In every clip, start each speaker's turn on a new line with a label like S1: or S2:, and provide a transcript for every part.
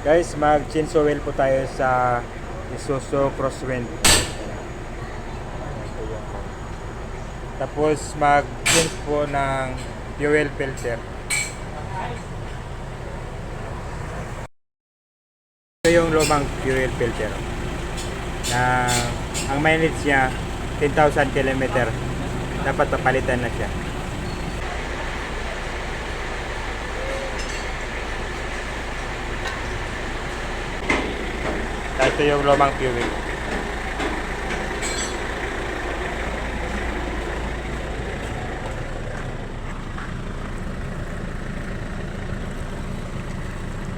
S1: Guys, mag-change oil po tayo sa Isuzu Crosswind. Tapos mag-change po ng fuel filter. Ito yung lumang fuel filter na ang mileage niya 10,000 km. Dapat papalitan na siya. Ito yung lumang fuel.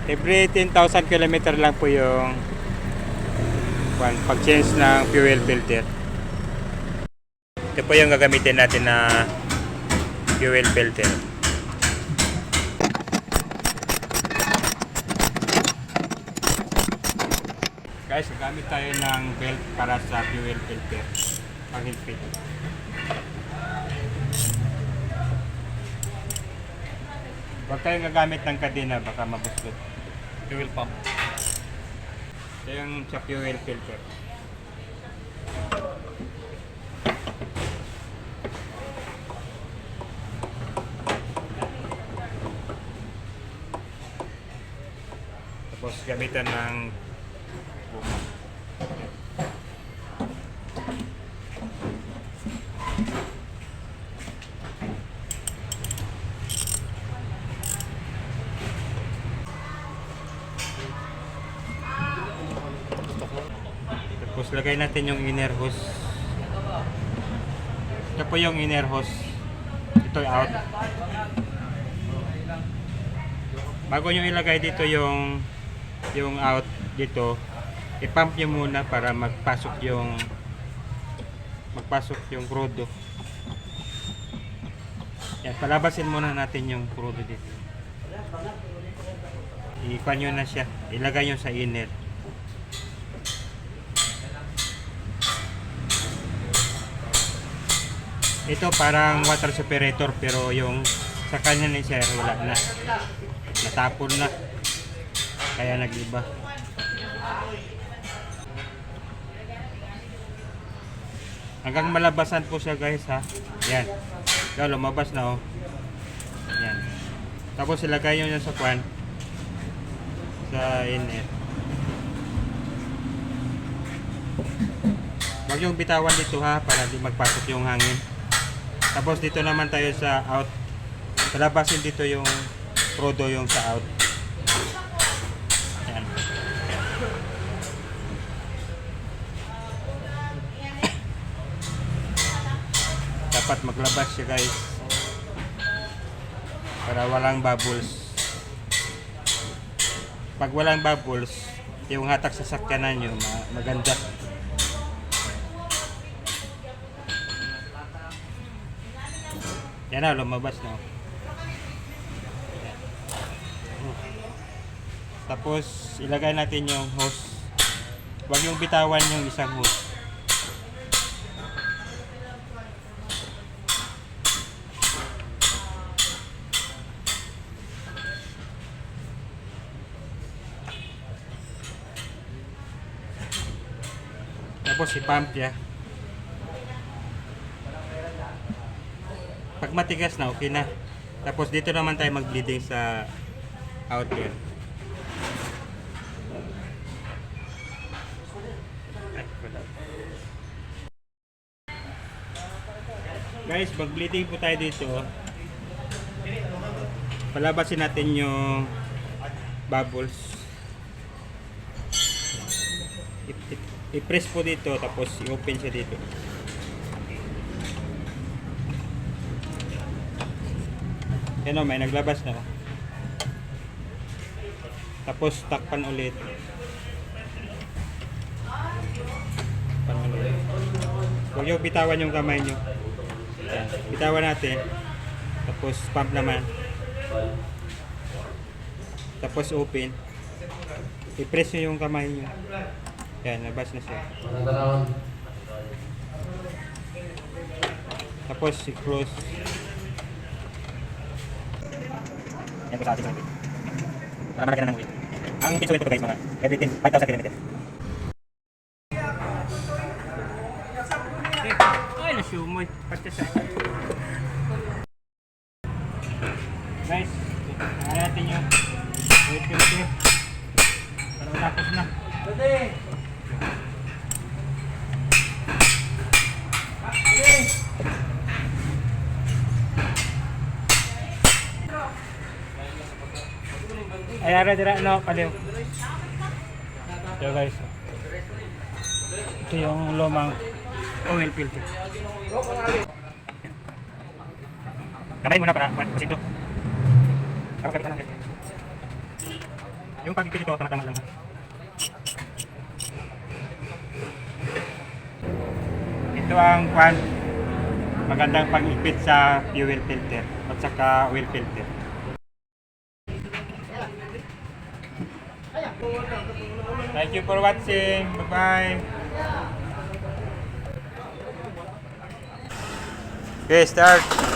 S1: Every 10,000 km lang po yung pag-change ng fuel filter. Ito po yung gagamitin natin na fuel filter. Guys, gamit tayo ng belt para sa fuel filter. Pag-higpit. Huwag tayong gagamit ng kadena, baka mabuslot. Fuel pump. Ito yung sa fuel filter. Tapos gamitan ng guma. Tapos lagay natin yung inner hose. Ito po yung inner hose. Ito out. Bago nyo ilagay dito yung out dito, i-pump nyo muna para magpasok yung crudo. Yan, palabasin muna natin yung crudo dito. Ipan nyo na siya. Ilagay nyo sa inner. Ito parang water separator, pero yung sa kanya ni sir wala na. Natapon na. Kaya nag-iba. Hanggang malabasan po siya guys ha. Yan. Ikaw lumabas na oh. Yan. Tapos ilagay nyo sa kwan. Sa inner. Huwag yung bitawan dito ha, para di magpasok yung hangin. Tapos dito naman tayo sa out. Palabasin dito yung crudo yung sa out. Ayan. Dapat maglabas siya guys. Para walang bubbles. Pag walang bubbles, yung hatak sa sakyanan nyo maganda. Yan na, lumabas na. Tapos, ilagay natin yung hose. Huwag yung bitawan yung isang hose. Tapos, i-pump ya. Pag matigas na, okay na. Tapos dito naman tayo mag-bleeding sa outlet. Guys, mag-bleeding po tayo dito. Palabasin natin yung bubbles. I-press po dito, tapos i-open siya dito. Yan o, may naglabas na. Tapos takpan ulit. Takpan ulit. Huwag yung bitawan yung kamay nyo. Yan. Bitawan natin. Tapos pump naman. Tapos open. I-press nyo yung kamay nyo. Yan, nabas na siya. Tapos i-close. Yan po sa ating weight. Para malaki na ng weight. Ang insulin ko guys, mga every 5,000 kilometers. Ay, nasumoy. Pati sa... Guys, tingnan natin yung wait filter. Para matapos na. Ay, ara no, paliw. Ito guys. Ito yung lumang oil filter. Kamay muna para pasito. Ako kapit lang. Yung pagpipili ko, tama-tama lang. Ito ang magandang pag-ipit sa fuel filter at saka oil filter. Thank you for watching. Bye-bye. Okay, start.